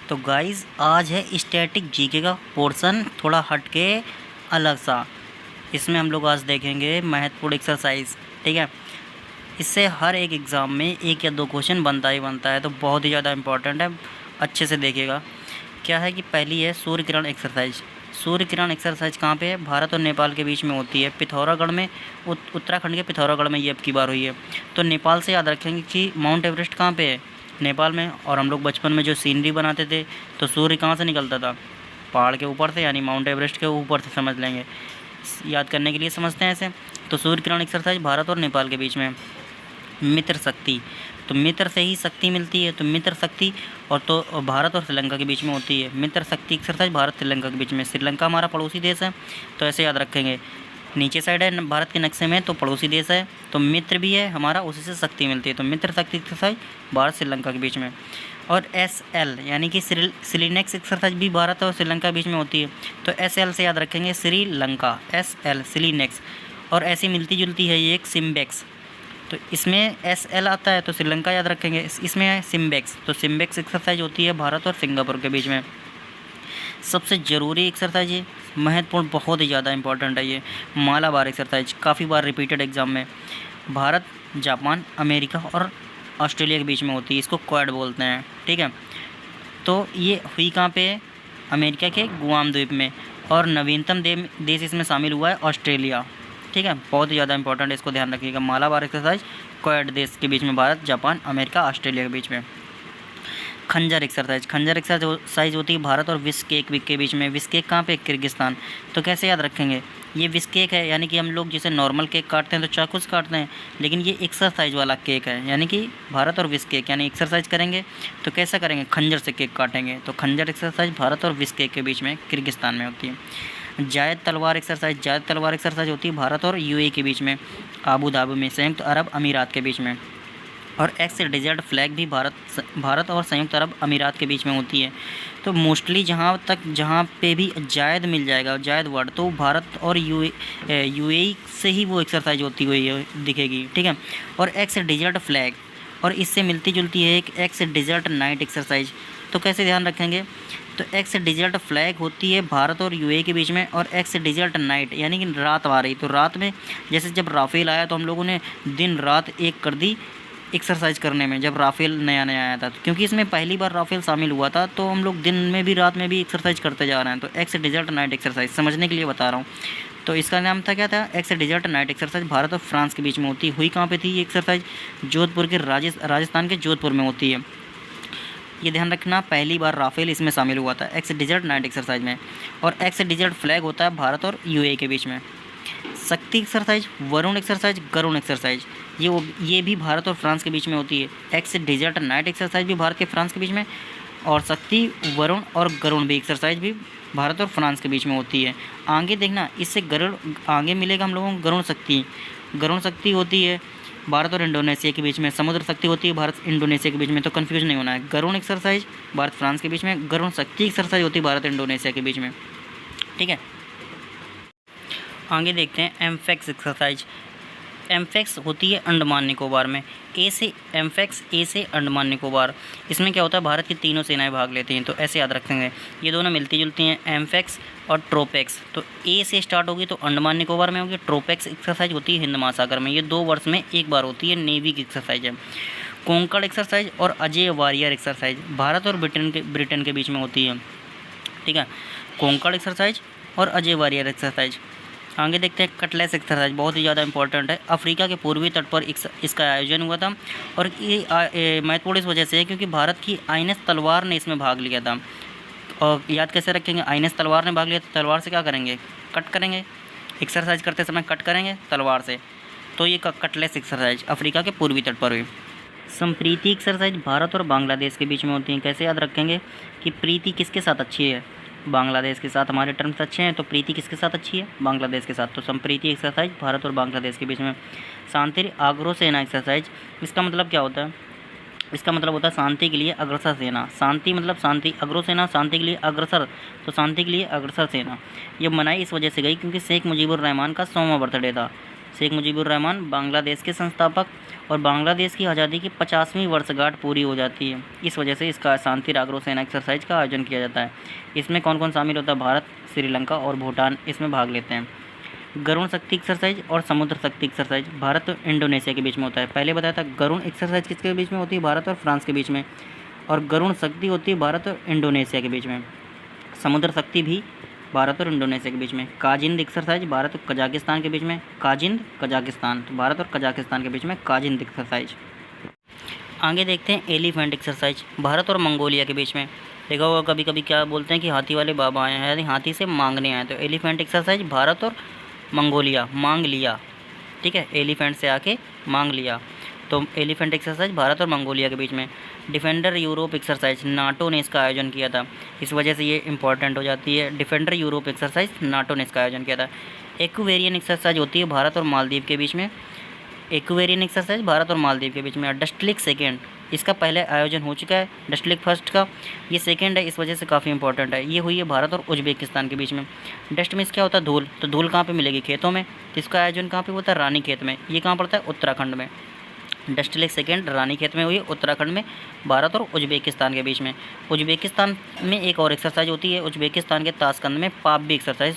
तो गाइस आज है स्टैटिक जीके का पोर्शन, थोड़ा हट के अलग सा। इसमें हम लोग आज देखेंगे महत्वपूर्ण एक्सरसाइज। ठीक है, इससे हर एक एग्ज़ाम में एक या दो क्वेश्चन बनता ही बनता है, तो बहुत ही ज़्यादा इंपॉर्टेंट है। अच्छे से देखिएगा। क्या है कि पहली है सूर्य किरण एक्सरसाइज। सूर्य किरण एक्सरसाइज कहाँ पे है? भारत और नेपाल के बीच में होती है, पिथौरागढ़ में। उत्तराखंड के पिथौरागढ़ में ये अब की बार हुई है। तो नेपाल से याद रखेंगे कि माउंट एवरेस्ट कहाँ पे है? नेपाल में। और हम लोग बचपन में जो सीनरी बनाते थे, तो सूर्य कहाँ से निकलता था? पहाड़ के ऊपर से, यानी माउंट एवरेस्ट के ऊपर से, समझ लेंगे। याद करने के लिए समझते हैं ऐसे। तो सूर्य किरण एक्सरसाइज भारत और नेपाल के बीच में। मित्र शक्ति, तो मित्र से ही शक्ति मिलती है, तो मित्र शक्ति और तो भारत और श्रीलंका के बीच में होती है। मित्र शक्ति एक्सरसाइज भारत श्रीलंका के बीच में। श्रीलंका हमारा पड़ोसी देश है, तो ऐसे याद रखेंगे। नीचे साइड है भारत के नक्शे में, तो पड़ोसी देश है, तो मित्र भी है हमारा, उसी से शक्ति मिलती है। तो मित्र शक्ति एक्सरसाइज भारत श्रीलंका के बीच में। और SL यानी कि सिलीनेक्स एक्सरसाइज भी भारत और श्रीलंका के बीच में होती है। तो SL से याद रखेंगे श्रीलंका, SL सिलीनेक्स। और ऐसी मिलती जुलती है ये एक सिम्बेक्स। तो इसमें SL आता है तो श्रीलंका याद रखेंगे। इसमें है सिम्बेक्स, तो सिम्बेक्स एक्सरसाइज होती है भारत और सिंगापुर के बीच में। सबसे ज़रूरी एक्सरसाइज है, महत्वपूर्ण, बहुत ही ज़्यादा इंपॉर्टेंट है ये, मालाबार एक्सरसाइज। काफ़ी बार रिपीटेड एग्जाम में। भारत, जापान, अमेरिका और ऑस्ट्रेलिया के बीच में होती है। इसको क्वाड बोलते हैं। ठीक है, तो ये हुई कहाँ पे है? अमेरिका के गुआम द्वीप में। और नवीनतम देश इसमें शामिल हुआ है ऑस्ट्रेलिया। ठीक है, बहुत ही ज़्यादा इंपॉर्टेंट है, इसको ध्यान रखिएगा। मालाबार एक्सरसाइज क्वाड देश के बीच में, भारत, जापान, अमेरिका, ऑस्ट्रेलिया के बीच में। खंजर एक्सरसाइज, खंजर एक्सरसाइज होती है भारत और बिश्केक के बीच में। बिश्केक कहाँ पे? किर्गिस्तान। तो कैसे याद रखेंगे? ये बिश्केक है, यानी कि हम लोग जैसे नॉर्मल केक काटते हैं तो चाकू से काटते हैं, लेकिन ये एक्सरसाइज वाला केक है, यानी कि भारत और बिश्केक, यानी एक्सरसाइज करेंगे तो कैसा करेंगे? खंजर से केक काटेंगे। तो खंजर एक्सरसाइज भारत और बिश्केक के बीच में, किर्गिस्तान में होती है। जायद तलवार एक्सरसाइज, जायद तलवार एक्सरसाइज होती है भारत और UAE के बीच में, आबू धाबी में, संयुक्त अरब अमीरात के बीच में। और एक्स डेजर्ट फ्लैग भी भारत और संयुक्त अरब अमीरात के बीच में होती है। तो मोस्टली जहाँ पे भी जायद मिल जाएगा, जायद वर्ड, तो भारत और UAE से ही वो एक्सरसाइज होती हुई दिखेगी। ठीक है, और एक्स डेजर्ट फ्लैग, और इससे मिलती जुलती है एक एक्स डेजर्ट नाइट एक्सरसाइज। तो कैसे ध्यान रखेंगे? तो एक्स डेजर्ट फ्लैग होती है भारत और UAE के बीच में, और एक्स डेजर्ट नाइट यानी कि रात आ रही, तो रात में जैसे जब राफेल आया तो हम लोगों ने दिन रात एक कर दी एक्सरसाइज करने में, जब राफेल नया नया आया था। क्योंकि इसमें पहली बार राफेल शामिल हुआ था, तो हम लोग दिन में भी रात में भी एक्सरसाइज करते जा रहे हैं। तो एक्स डेजर्ट नाइट एक्सरसाइज समझने के लिए बता रहा हूँ। तो इसका नाम था, क्या था? Ex desert knight exercise Bharat और फ्रांस के बीच में होती हुई। कहाँ पे थी ये एक्सरसाइज? जोधपुर के राजस्थान के जोधपुर में होती है। ये ध्यान रखना, पहली बार राफेल इसमें शामिल हुआ था, एक्स डेजर्ट नाइट एक्सरसाइज में। और एक्स डेजर्ट फ्लैग होता है भारत और UAE के बीच में। Shakti exercise, Varun exercise, Garuda exercise, ये भी भारत और फ्रांस के बीच में होती है। एक्स डेजर्ट नाइट एक्सरसाइज भी भारत के फ्रांस के बीच में, और शक्ति, वरुण और गरुण भी एक्सरसाइज भी भारत और फ्रांस के बीच में होती है। आगे देखना, इससे गरुड़ आगे मिलेगा हम लोगों को गरुण शक्ति। गरुण शक्ति होती है भारत और इंडोनेशिया के बीच में। समुद्र शक्ति होती है भारत इंडोनेशिया के बीच में, तो कन्फ्यूज नहीं होना है। गरुण एक्सरसाइज भारत फ्रांस के बीच में, गरुण शक्ति एक्सरसाइज होती है भारत इंडोनेशिया के बीच में। ठीक है, आगे देखते हैं एम्फेक्स एक्सरसाइज। एम्फेक्स होती है अंडमान निकोबार में। एम्फेक्स ए से अंडमान निकोबार। इसमें क्या होता है? भारत की तीनों सेनाएं भाग लेती हैं, तो ऐसे याद रखेंगे। ये दोनों मिलती जुलती हैं, एम्फेक्स और ट्रोपेक्स। तो ए से स्टार्ट होगी तो अंडमान निकोबार में होगी। ट्रोपेक्स एक्सरसाइज होती है हिंद महासागर में। ये 2 वर्ष में एक बार होती है, नेवी की एक्सरसाइज है। कोंकण एक्सरसाइज और अजय वारियर एक्सरसाइज भारत और ब्रिटेन के बीच में होती है। ठीक है, कोंकण एक्सरसाइज और अजय वारियर एक्सरसाइज। आगे देखते हैं कटलेस एक्सरसाइज, बहुत ही ज़्यादा इंपॉर्टेंट है। अफ्रीका के पूर्वी तट पर इसका आयोजन हुआ था, और ये महत्वपूर्ण इस वजह से है क्योंकि भारत की INS तलवार ने इसमें भाग लिया था। और याद कैसे रखेंगे? INS तलवार ने भाग लिया, तो तलवार से क्या करेंगे? कट करेंगे। एक्सरसाइज करते समय कट करेंगे तलवार से। तो ये कटलेस एक्सरसाइज अफ्रीका के पूर्वी तट पर हुई। संप्रीति एक्सरसाइज भारत और बांग्लादेश के बीच में होती है। कैसे याद रखेंगे कि प्रीति किसके साथ अच्छी है? बांग्लादेश के साथ हमारे टर्म्स अच्छे हैं, तो प्रीति किसके साथ अच्छी है? बांग्लादेश के साथ। तो संप्रीति एक्सरसाइज भारत और बांग्लादेश के बीच में। शांति अग्रो सेना एक्सरसाइज, इसका मतलब क्या होता है? इसका मतलब होता है शांति के लिए अग्रसर सेना। शांति मतलब शांति, अग्रो सेना शांति के लिए अग्रसर, तो शांति के लिए अग्रसर सेना। ये मनाई इस वजह से गई क्योंकि शेख मुजीबुर रहमान का 100वां बर्थडे था। शेख मुजीबुर रहमान बांग्लादेश के संस्थापक, और बांग्लादेश की आज़ादी की 50वीं वर्षगांठ पूरी हो जाती है, इस वजह से इसका शांति रागरो सेना एक्सरसाइज का आयोजन किया जाता है। इसमें कौन कौन शामिल होता है? भारत, श्रीलंका और भूटान इसमें भाग लेते हैं। गरुण शक्ति एक्सरसाइज और समुद्र शक्ति एक्सरसाइज भारत और इंडोनेशिया के बीच में होता है। पहले बताया था गरुण एक्सरसाइज किसके बीच में होती है? भारत और फ्रांस के बीच में, और गरुण शक्ति होती है भारत और इंडोनेशिया के बीच में। समुद्र शक्ति भी भारत और इंडोनेशिया के बीच में। काजिंद एक्सरसाइज भारत और कजाकिस्तान के बीच में। काजिंद कजाकिस्तान, तो भारत और कजाकिस्तान के बीच में काजिंद एक्सरसाइज। आगे देखते हैं एलिफेंट एक्सरसाइज भारत और मंगोलिया के बीच में। देखा होगा कभी कभी क्या बोलते हैं कि हाथी वाले बाबा आए हैं, यानी हाथी से मांगने आए। तो एलिफेंट एक्सरसाइज भारत और मंगोलिया, मांग लिया, ठीक है, एलिफेंट से आके मांग लिया। तो एलिफेंट एक्सरसाइज भारत और मंगोलिया के बीच में। डिफेंडर यूरोप एक्सरसाइज नाटो ने इसका आयोजन किया था, इस वजह से ये इंपॉर्टेंट हो जाती है। डिफेंडर यूरोप एक्सरसाइज नाटो ने इसका आयोजन किया था। एक्वेरियन एक्सरसाइज होती है भारत और मालदीव के बीच में। एक्वेरियन एक्सरसाइज भारत और मालदीव के बीच में। डस्टलिक सेकेंड, इसका पहले आयोजन हो चुका है, डस्टलिक फर्स्ट का, ये सेकेंड है, इस वजह से काफ़ी इंपॉर्टेंट है। ये हुई है भारत और उज्बेकिस्तान के बीच में। डस्ट मीन्स क्या होता है? धूल। तो धूल कहाँ पे मिलेगी? खेतों में। तो इसका आयोजन कहाँ पे होता है? रानीखेत में। ये कहाँ पड़ता है? उत्तराखंड में। डस्टलिक सेकेंड रानीखेत में हुई, उत्तराखंड में, भारत और उज्बेकिस्तान के बीच में। उज्बेकिस्तान में एक और एक्सरसाइज होती है, उज्बेकिस्तान के ताशकंद में पाबी एक्सरसाइज,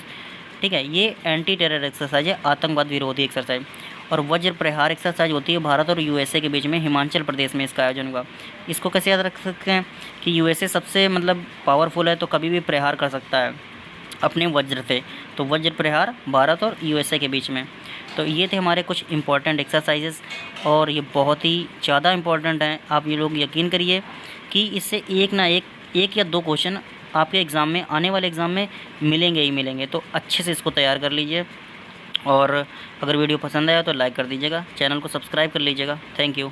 ठीक है, ये एंटी टेरर एक्सरसाइज है, आतंकवाद विरोधी एक्सरसाइज। और वज्र प्रहार एक्सरसाइज होती है भारत और यूएसए के बीच में, हिमाचल प्रदेश में इसका आयोजन हुआ। इसको कैसे याद रख सकते हैं कि यूएसए सबसे मतलब पावरफुल है, तो कभी भी प्रहार कर सकता है अपने वज्र से। तो वज्र प्रहार भारत और यूएसए के बीच में। तो ये थे हमारे कुछ इंपॉर्टेंट एक्सरसाइजेस, और ये बहुत ही ज़्यादा इंपॉर्टेंट हैं। आप ये लोग यकीन करिए कि इससे एक या दो क्वेश्चन आपके एग्ज़ाम में, आने वाले एग्ज़ाम में मिलेंगे ही मिलेंगे। तो अच्छे से इसको तैयार कर लीजिए, और अगर वीडियो पसंद आया तो लाइक कर दीजिएगा, चैनल को सब्सक्राइब कर लीजिएगा। Thank you.